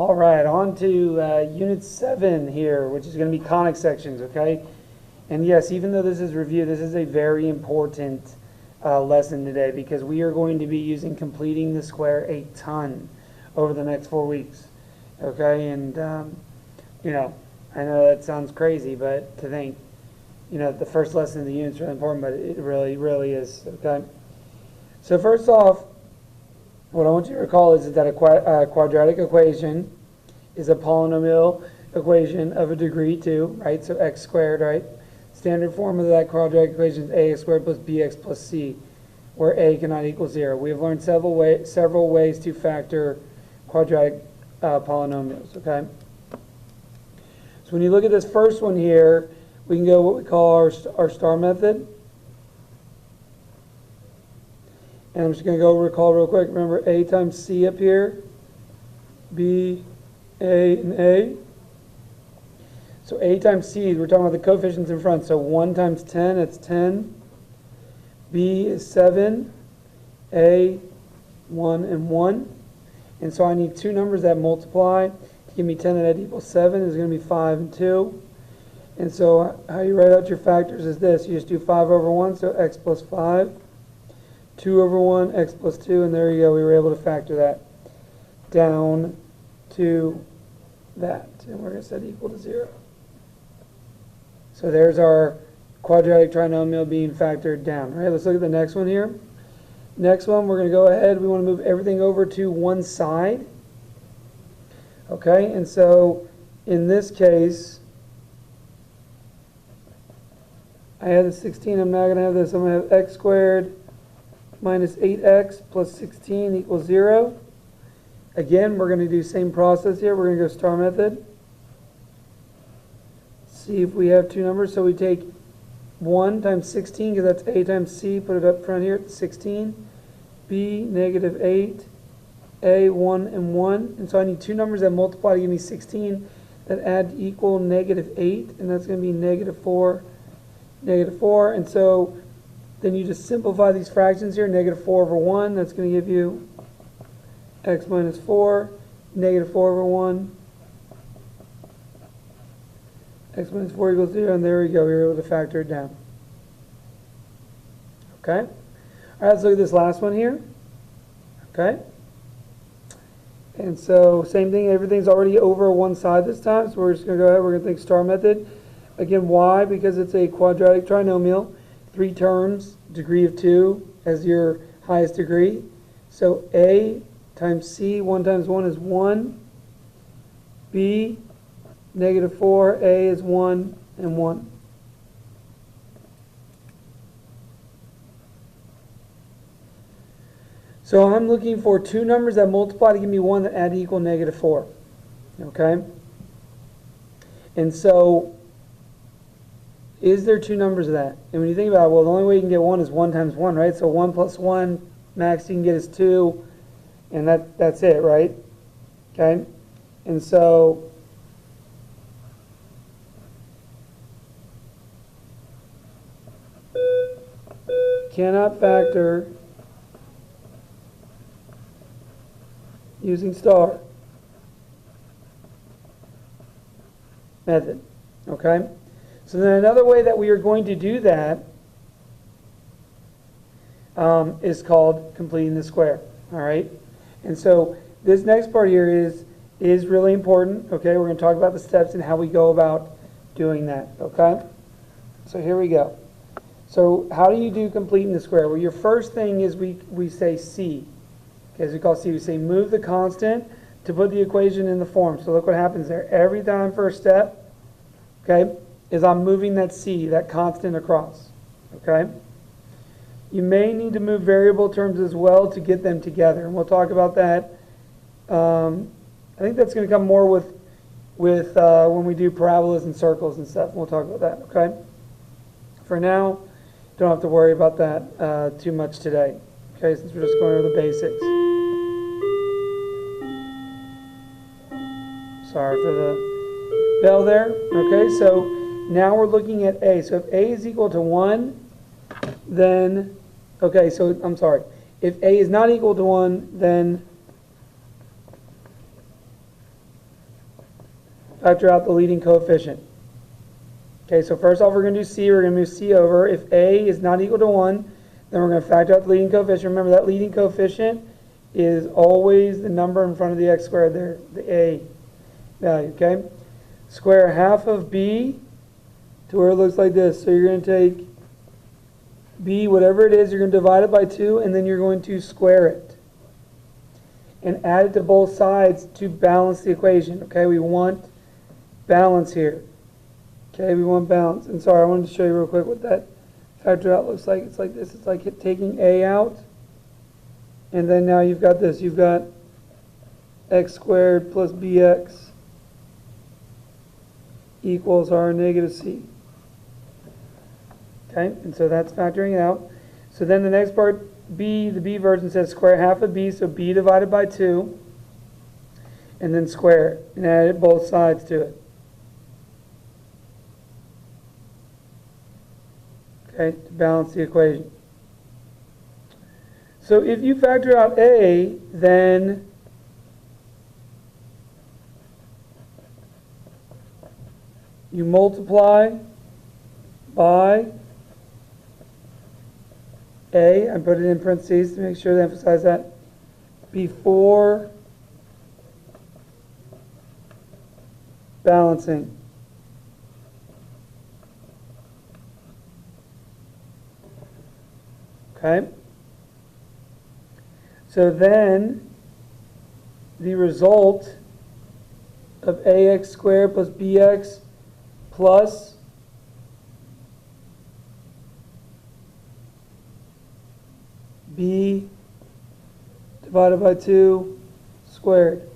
All right, on to Unit 7 here, which is going to be conic sections, okay? And yes, even though this is review, this is a very important lesson today because we are going to be using completing the square a ton over the next 4 weeks, okay? And, I know that sounds crazy, but to think, the first lesson of the unit is really important, but it really, really is, okay? So first off, what I want you to recall is that a quadratic equation is a polynomial equation of a degree 2, right? So x squared, right? Standard form of that quadratic equation is ax squared plus bx plus c, where a cannot equal 0. We have learned several ways to factor quadratic polynomials, okay? So when you look at this first one here, we can go what we call our star method. And I'm just going to go recall real quick. Remember a times c up here, b, a, and a. So a times c, we're talking about the coefficients in front. So 1 times 10, that's 10. B is 7. A, 1 and 1. And so I need two numbers that multiply to give me 10 and that equals 7. Is going to be 5 and 2. And so how you write out your factors is this. You just do 5 over 1, so x plus 5. 2 over 1, x plus 2, and there you go. We were able to factor that down to that. And we're going to set equal to 0. So there's our quadratic trinomial being factored down. All right, let's look at the next one here. Next one, we're going to go ahead. We want to move everything over to one side. Okay, and so in this case, I had the 16. I'm now going to have this. I'm going to have x squared minus 8x plus 16 equals 0. Again, we're going to do the same process here. We're going to go star method. See if we have two numbers. So we take 1 times 16, because that's a times c. Put it up front here at 16. B, negative 8. A, 1 and 1. And so I need two numbers that multiply to give me 16 that add to equal negative 8. And that's going to be negative 4, negative 4. And so then you just simplify these fractions here. Negative 4 over 1, that's going to give you x minus 4. Negative 4 over 1. X minus 4 equals 0, and there we go. We were able to factor it down. Okay? All right, let's look at this last one here. Okay? And so, same thing. Everything's already over one side this time, so we're just going to go ahead. We're going to think star method. Again, why? Because it's a quadratic trinomial. 3 terms, degree of 2 as your highest degree. So a times c, 1 times 1 is 1. B, negative 4, a is 1 and 1. So I'm looking for two numbers that multiply to give me one that add to equal negative 4. Okay? And so is there two numbers of that? And when you think about it, well, the only way you can get 1 is 1 times 1, right? So 1 plus 1, max you can get is 2, and that's it, right? Okay? And so cannot factor using star method. Okay? So then another way that we are going to do that is called completing the square. All right? And so this next part here is really important. Okay? We're going to talk about the steps and how we go about doing that. Okay? So here we go. So how do you do completing the square? Well, your first thing is we say C. Okay, as we call C, we say move the constant to put the equation in the form. So look what happens there. Every time first step, okay, is I'm moving that C, that constant across. Okay? You may need to move variable terms as well to get them together. And we'll talk about that. I think that's going to come more with when we do parabolas and circles and stuff. We'll talk about that. Okay? For now, don't have to worry about that too much today. Okay, since we're just going over the basics. Sorry for the bell there. Okay, so now we're looking at A. So if A is equal to 1, then, okay, so I'm sorry. If A is not equal to 1, then factor out the leading coefficient. Okay, so first off, we're going to do C. We're going to move C over. If A is not equal to 1, then we're going to factor out the leading coefficient. Remember, that leading coefficient is always the number in front of the x squared there, the A value, okay? Square half of B to where it looks like this. So you're going to take B, whatever it is, you're going to divide it by 2, and then you're going to square it. And add it to both sides to balance the equation, okay? We want balance here. Okay, we want balance. And sorry, I wanted to show you real quick what that factor out looks like. It's like this. It's like taking A out. And then now you've got this. You've got x squared plus bx equals our negative c. Okay, and so that's factoring it out. So then the next part, b, the b version says square half of b, so b divided by 2. And then square it and add it both sides to it. Okay, to balance the equation. So if you factor out a, then you multiply by a, I put it in parentheses to make sure to emphasize that, before balancing. Okay? So then the result of ax squared plus bx plus b divided by 2 squared.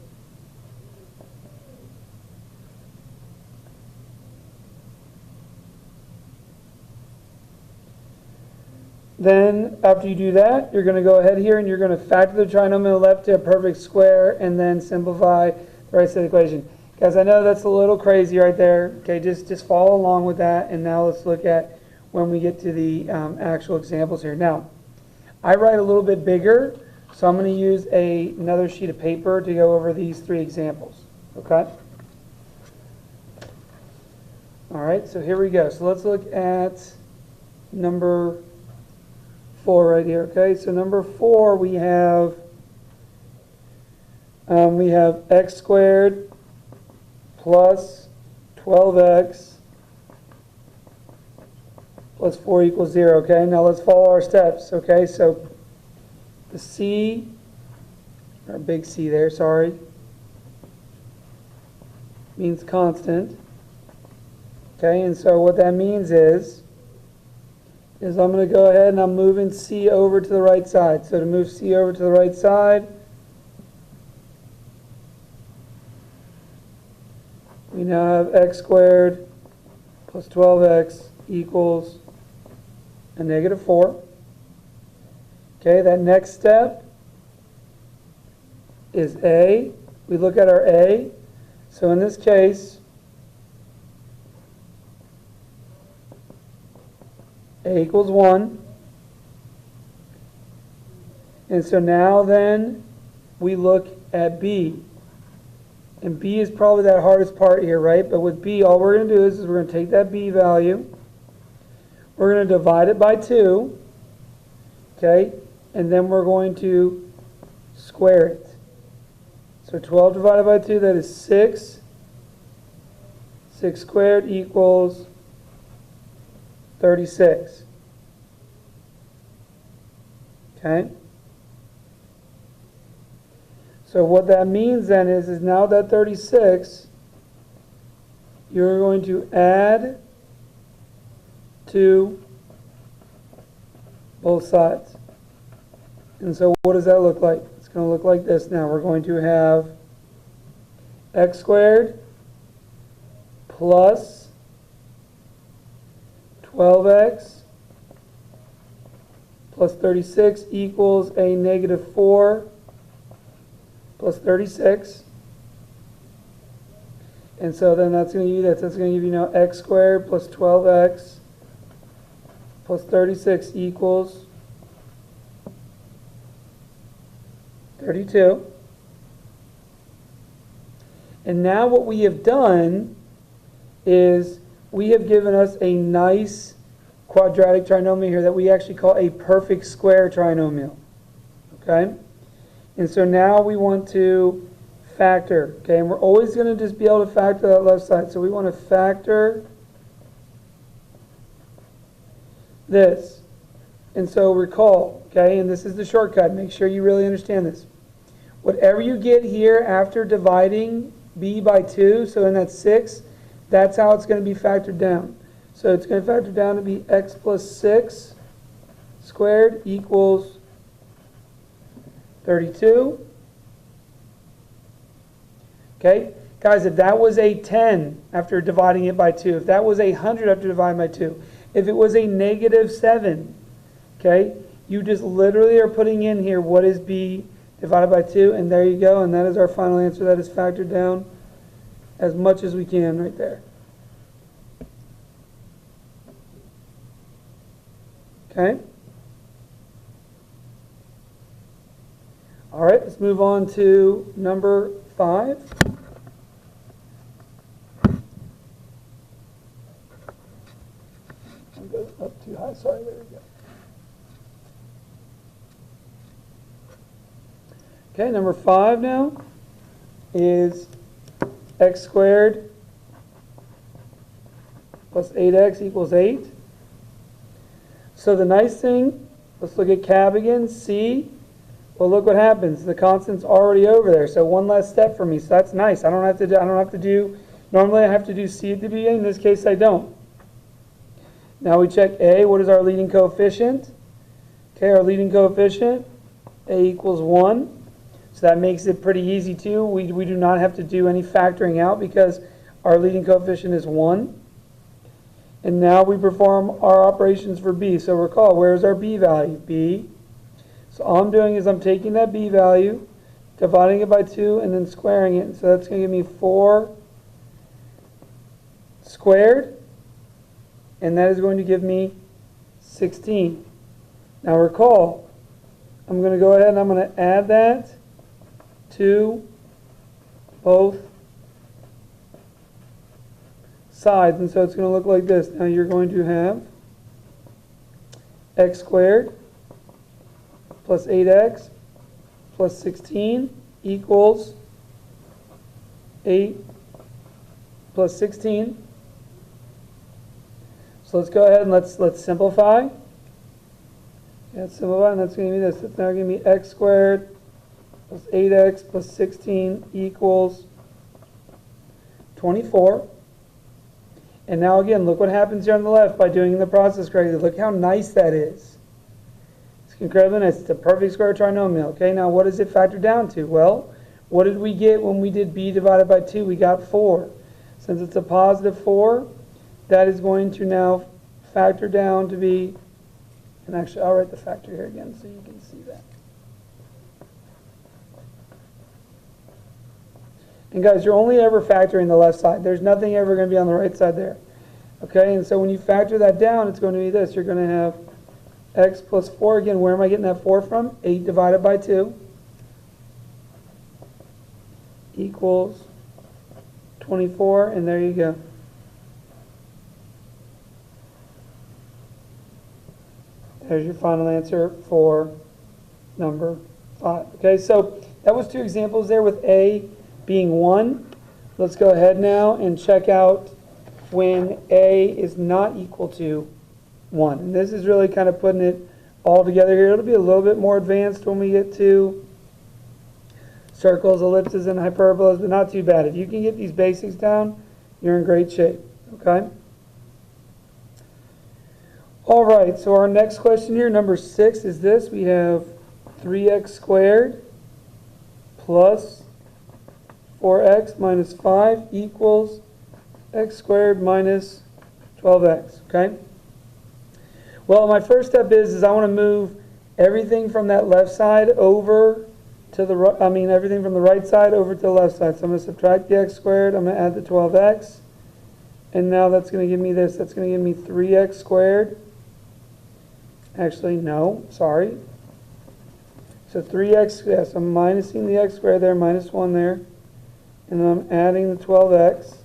Then, after you do that, you're going to go ahead here and you're going to factor the trinomial on the left to a perfect square and then simplify the right side of the equation. Guys, I know that's a little crazy right there. Okay, just follow along with that. And now let's look at when we get to the actual examples here. Now, I write a little bit bigger, so I'm going to use another sheet of paper to go over these 3 examples. Okay? All right, so here we go. So let's look at number 4 right here. Okay, so number 4 we have x squared plus 12x plus 4 equals 0. Okay, now let's follow our steps. Okay, so the c, or big C there, sorry, means constant. Okay, and so what that means is I'm going to go ahead and I'm moving C over to the right side. So to move C over to the right side, we now have x squared plus 12x equals a negative 4. Okay, that next step is A. We look at our A. So in this case, A equals 1. And so now then we look at B. And B is probably that hardest part here, right? But with B, all we're going to do is we're going to take that B value. We're going to divide it by 2. Okay? And then we're going to square it. So 12 divided by 2, that is 6. 6 squared equals 36. Okay? So what that means then is now that 36, you're going to add to both sides. And so what does that look like? It's going to look like this now. We're going to have x squared plus 12x plus 36 equals a negative 4 plus 36. And so then that's going to give you that. That's going to give you now x squared plus 12x plus 36 equals 32. And now what we have done is we have given us a nice quadratic trinomial here that we actually call a perfect square trinomial. Okay? And so now we want to factor. Okay? And we're always going to just be able to factor that left side. So we want to factor this. And so recall, okay, and this is the shortcut. Make sure you really understand this. Whatever you get here after dividing b by 2, so in that 6, that's how it's going to be factored down. So it's going to factor down to be x plus 6 squared equals 32. Okay, guys, if that was a 10 after dividing it by 2, if that was a 100 after dividing by 2, if it was a negative 7, okay, you just literally are putting in here what is b divided by 2, and there you go, and that is our final answer. That is factored down as much as we can right there. Okay? All right, let's move on to number 5. I'm going up too high. Sorry, there we go. Okay, number 5 now is x squared plus 8x equals 8. So the nice thing, let's look at cab again, C. Well, look what happens. The constant's already over there, so one less step for me. So that's nice. I don't have to do. Normally I have to do C at the beginning. In this case, I don't. Now we check A. What is our leading coefficient? Okay, our leading coefficient, A equals 1. So that makes it pretty easy too. We do not have to do any factoring out because our leading coefficient is 1. And now we perform our operations for B. So recall, where's our B value? B. So all I'm doing is I'm taking that B value, dividing it by 2, and then squaring it. So that's going to give me 4 squared, and that is going to give me 16. Now recall, I'm going to go ahead and I'm going to add that to both sides, and so it's going to look like this. Now you're going to have x squared plus 8x plus 16 equals 8 plus 16. So let's go ahead and let's simplify. Yeah, let's simplify, and that's going to be this. It's now going to be x squared plus 8x plus 16 equals 24. And now again, look what happens here on the left by doing the process correctly. Look how nice that is. It's incredibly nice. It's a perfect square trinomial. Okay, now what does it factor down to? Well, what did we get when we did b divided by 2? We got 4. Since it's a positive 4, that is going to now factor down to be, and actually I'll write the factor here again so you can see that. And guys, you're only ever factoring the left side. There's nothing ever going to be on the right side there. Okay, and so when you factor that down, it's going to be this. You're going to have x plus 4. Again, where am I getting that 4 from? 8 divided by 2 equals 24, and there you go. There's your final answer for number 5. Okay, so that was 2 examples there with A being 1. Let's go ahead now and check out when A is not equal to 1. And this is really kind of putting it all together here. It'll be a little bit more advanced when we get to circles, ellipses, and hyperbolas, but not too bad. If you can get these basics down, you're in great shape. Okay? All right, so our next question here, number 6, is this. We have 3x squared plus 4x minus 5 equals x squared minus 12x. Okay? Well, my first step is I want to move everything from that left side over to the right, everything from the right side over to the left side. So I'm going to subtract the x squared, I'm going to add the 12x, and now that's going to give me this. That's going to give me 3x squared. Actually, no, sorry. So 3x, yes, I'm minusing the x squared there, minus 1 there. and then I'm adding the 12x.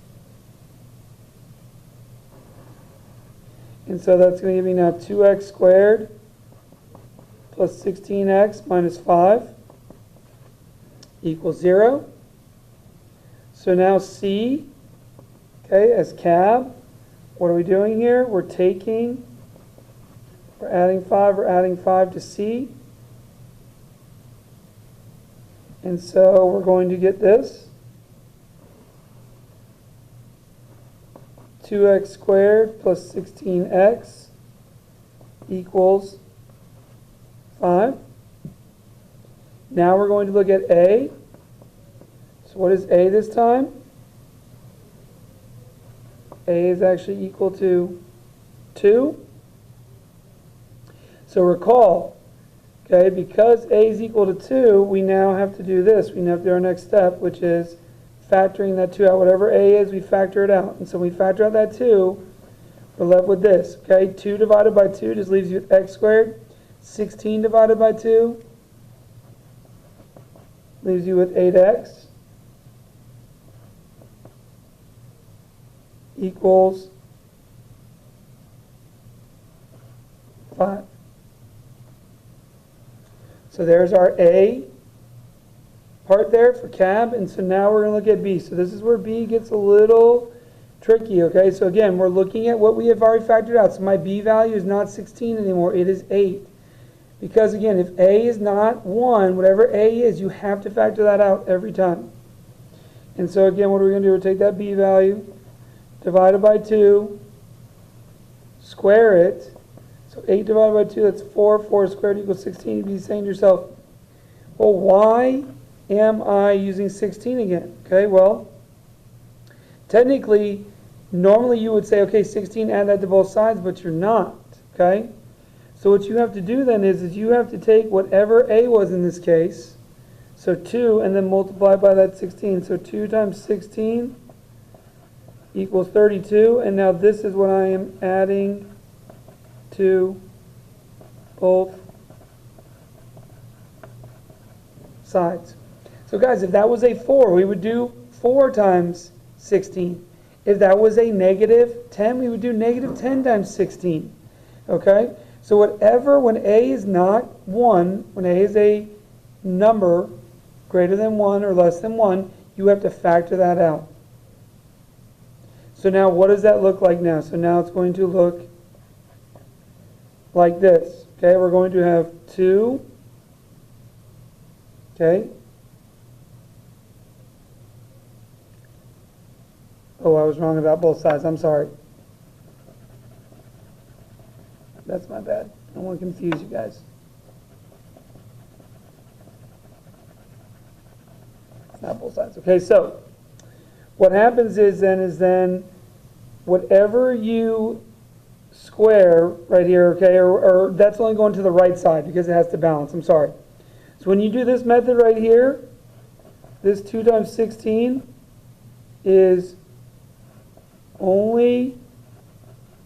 And so that's going to give me now 2x squared plus 16x minus 5 equals 0. So now C, okay, as cab, what are we doing here? We're adding 5 to C. And so we're going to get this. 2x squared plus 16x equals 5. Now we're going to look at A. So what is A this time? A is actually equal to 2. So recall, okay, because A is equal to 2, we now have to do this. We now have to do our next step, which is factoring that 2 out. Whatever A is, we factor it out. And so we factor out that 2, we're left with this, okay? 2 divided by 2 just leaves you with x squared. 16 divided by 2 leaves you with 8x equals 5. So there's our A part there for cab, and so now we're going to look at B. So this is where B gets a little tricky, okay? So again, we're looking at what we have already factored out. So my B value is not 16 anymore, it is 8. Because again, if A is not 1, whatever A is, you have to factor that out every time. And so again, what are we going to do? We'll take that B value, divided by 2, square it. So 8 divided by 2, that's 4. 4 squared equals 16. You'd be saying to yourself, well, why am I using 16 again? Okay, well, technically, normally you would say, okay, 16, add that to both sides, but you're not, okay? So what you have to do then is you have to take whatever A was in this case, so 2, and then multiply by that 16. So 2 times 16 equals 32, and now this is what I am adding to both sides. So guys, if that was a 4, we would do 4 times 16. If that was a negative 10, we would do negative 10 times 16. Okay? So whatever, when A is not 1, when A is a number greater than 1 or less than 1, you have to factor that out. So now what does that look like now? So now it's going to look like this. Okay, we're going to have 2. Okay. Oh, I was wrong about both sides. I'm sorry. That's my bad. I don't want to confuse you guys. It's not both sides. Okay, so what happens is then whatever you square right here, okay, or that's only going to the right side because it has to balance. I'm sorry. So when you do this method right here, this 2 times 16 is only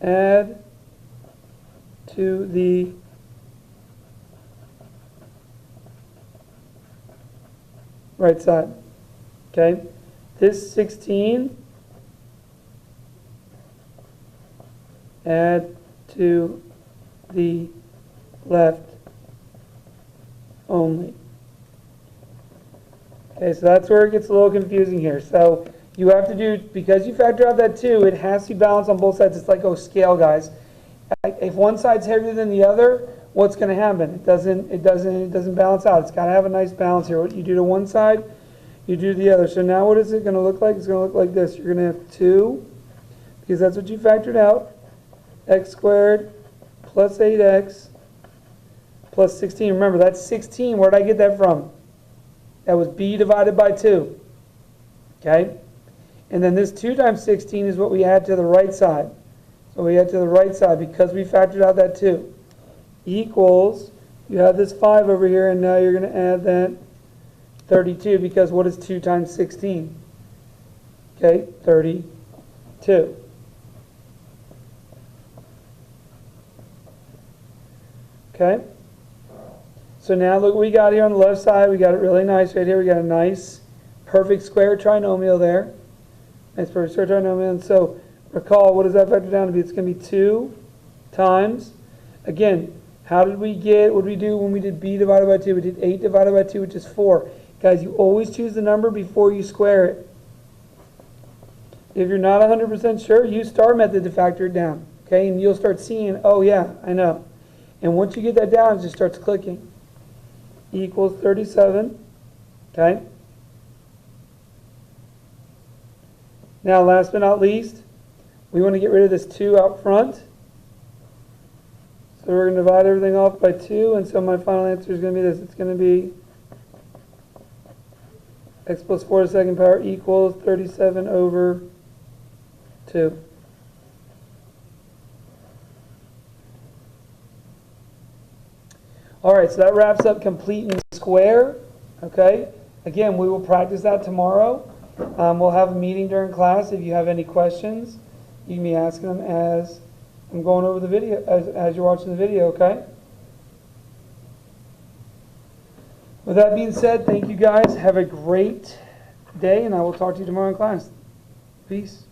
add to the right side. Okay? This 16 add to the left only. Okay, so that's where it gets a little confusing here. So you have to do, because you factor out that 2, it has to be balanced on both sides. It's like, oh, scale, guys. If one side's heavier than the other, what's going to happen? It doesn't balance out. It's got to have a nice balance here. What you do to one side, you do to the other. So now what is it going to look like? It's going to look like this. You're going to have 2, because that's what you factored out, x squared plus 8x plus 16. Remember, that's 16. Where did I get that from? That was b divided by 2. Okay? And then this 2 times 16 is what we add to the right side. So we add to the right side because we factored out that 2. Equals, you have this 5 over here, and now you're going to add that 32, because what is 2 times 16? Okay, 32. Okay? So now look what we got here on the left side. We got it really nice right here. We got a nice perfect square trinomial there. Nice perfect square trinomial. And so recall, what does that factor down to be? It's going to be 2 times. Again, how did we get, what did we do when we did b divided by 2? We did 8 divided by 2, which is 4. Guys, you always choose the number before you square it. If you're not 100% sure, use star method to factor it down. Okay, and you'll start seeing, oh yeah, I know. And once you get that down, it just starts clicking. Equals 37. Okay. Now, last but not least, we want to get rid of this 2 out front. So we're going to divide everything off by 2, and so my final answer is going to be this. It's going to be x plus 4 to the second power equals 37 over 2. All right, so that wraps up complete and square. Okay. Again, we will practice that tomorrow. We'll have a meeting during class. If you have any questions, you can be asking them as I'm going over the video, as you're watching the video, okay? With that being said, thank you guys. Have a great day, and I will talk to you tomorrow in class. Peace.